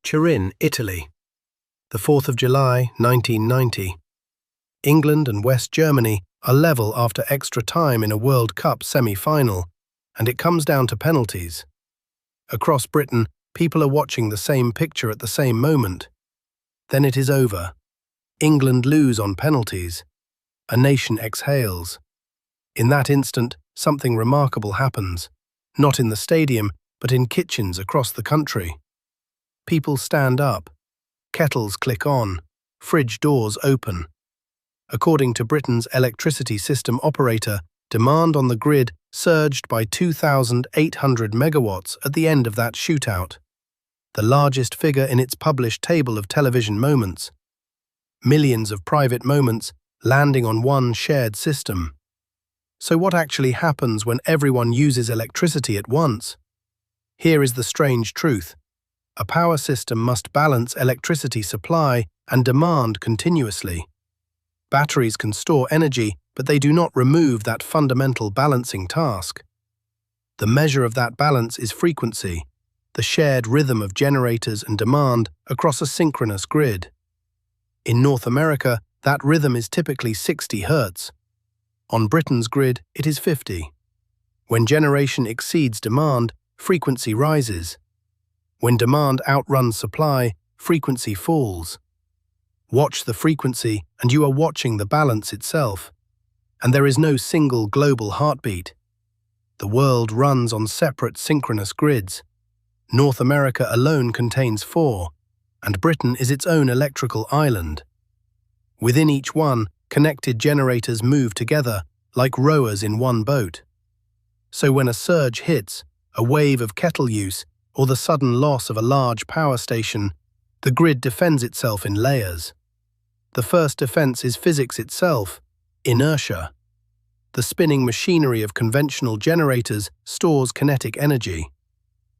Turin, Italy. The 4th of July, 1990. England and West Germany are level after extra time in a World Cup semi-final, and it comes down to penalties. Across Britain, people are watching the same picture at the same moment. Then it is over. England lose on penalties. A nation exhales. In that instant, something remarkable happens, not in the stadium, but in kitchens across the country. People stand up. Kettles click on. Fridge doors open. According to Britain's electricity system operator, demand on the grid surged by 2,800 megawatts at the end of that shootout, the largest figure in its published table of television moments. Millions of private moments landing on one shared system. So what actually happens when everyone uses electricity at once? Here is the strange truth. A power system must balance electricity supply and demand continuously. Batteries can store energy, but they do not remove that fundamental balancing task. The measure of that balance is frequency, the shared rhythm of generators and demand across a synchronous grid. In North America, that rhythm is typically 60 Hz. On Britain's grid, it is 50. When generation exceeds demand, frequency rises. When demand outruns supply, frequency falls. Watch the frequency, and you are watching the balance itself. And there is no single global heartbeat. The world runs on separate synchronous grids. North America alone contains 4, and Britain is its own electrical island. Within each one, connected generators move together like rowers in one boat. So when a surge hits, a wave of kettle use, or the sudden loss of a large power station, the grid defends itself in layers. The first defense is physics itself, inertia. The spinning machinery of conventional generators stores kinetic energy.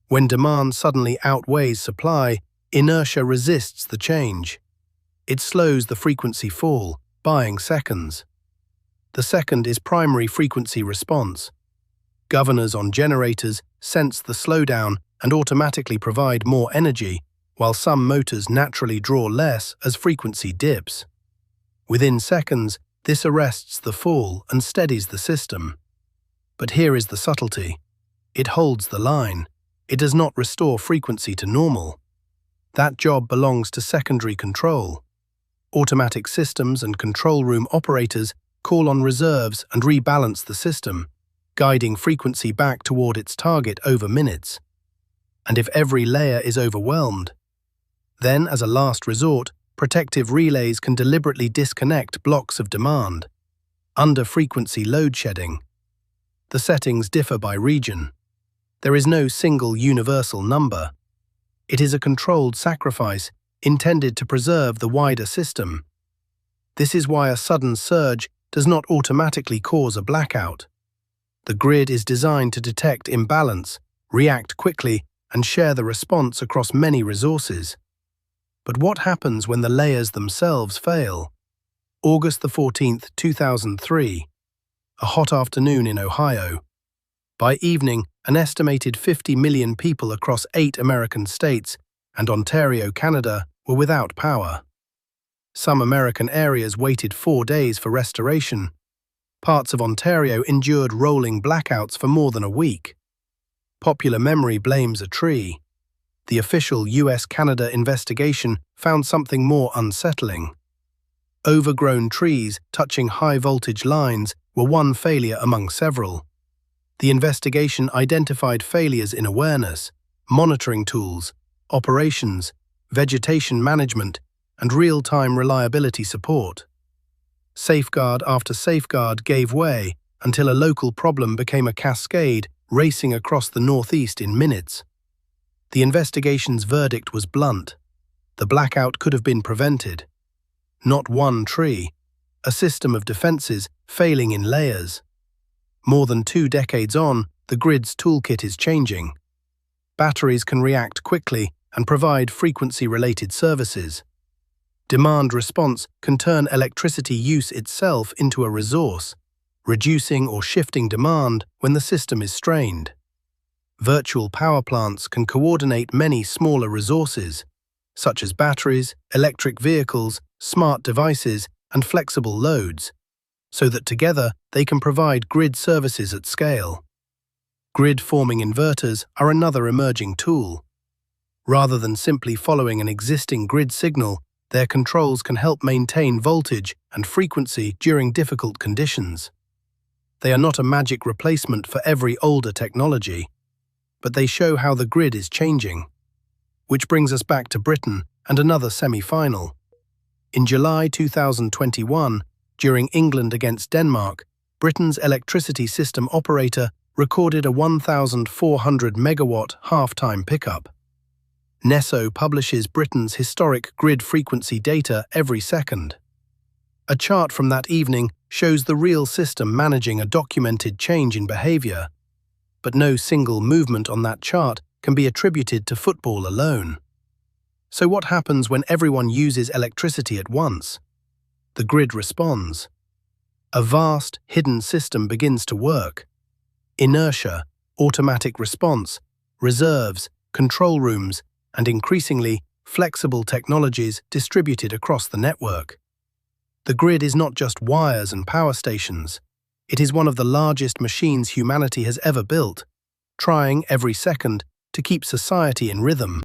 When demand suddenly outweighs supply, inertia resists the change. It slows the frequency fall, buying seconds. The second is primary frequency response. Governors on generators sense the slowdown and automatically provide more energy, while some motors naturally draw less as frequency dips. Within seconds, this arrests the fall and steadies the system. But here is the subtlety. It holds the line. It does not restore frequency to normal. That job belongs to secondary control. Automatic systems and control room operators call on reserves and rebalance the system, guiding frequency back toward its target over minutes. And if every layer is overwhelmed, then, as a last resort, protective relays can deliberately disconnect blocks of demand. Under-frequency load shedding. The settings differ by region. There is no single universal number. It is a controlled sacrifice intended to preserve the wider system. This is why a sudden surge does not automatically cause a blackout. The grid is designed to detect imbalance, react quickly, and share the response across many resources. But what happens when the layers themselves fail? August the 14th, 2003. A hot afternoon in Ohio. By evening, an estimated 50 million people across 8 American states and Ontario, Canada, were without power. Some American areas waited 4 days for restoration. Parts of Ontario endured rolling blackouts for more than a week. Popular memory blames a tree. The official US-Canada investigation found something more unsettling. Overgrown trees touching high-voltage lines were one failure among several. The investigation identified failures in awareness, monitoring tools, operations, vegetation management, and real-time reliability support. Safeguard after safeguard gave way until a local problem became a cascade racing across the Northeast in minutes. The investigation's verdict was blunt. The blackout could have been prevented. Not one tree, a system of defenses failing in layers. More than 2 decades on, the grid's toolkit is changing. Batteries can react quickly and provide frequency-related services. Demand response can turn electricity use itself into a resource, reducing or shifting demand when the system is strained. Virtual power plants can coordinate many smaller resources, such as batteries, electric vehicles, smart devices, and flexible loads, so that together they can provide grid services at scale. Grid-forming inverters are another emerging tool. Rather than simply following an existing grid signal, their controls can help maintain voltage and frequency during difficult conditions. They are not a magic replacement for every older technology, but they show how the grid is changing. Which brings us back to Britain and another semi-final. In July 2021, during England against Denmark, Britain's electricity system operator recorded a 1,400 megawatt half-time pickup. NESO publishes Britain's historic grid frequency data every second. A chart from that evening shows the real system managing a documented change in behavior, but no single movement on that chart can be attributed to football alone. So what happens when everyone uses electricity at once? The grid responds. A vast, hidden system begins to work. Inertia, automatic response, reserves, control rooms, and increasingly flexible technologies distributed across the network. The grid is not just wires and power stations. It is one of the largest machines humanity has ever built, trying every second to keep society in rhythm.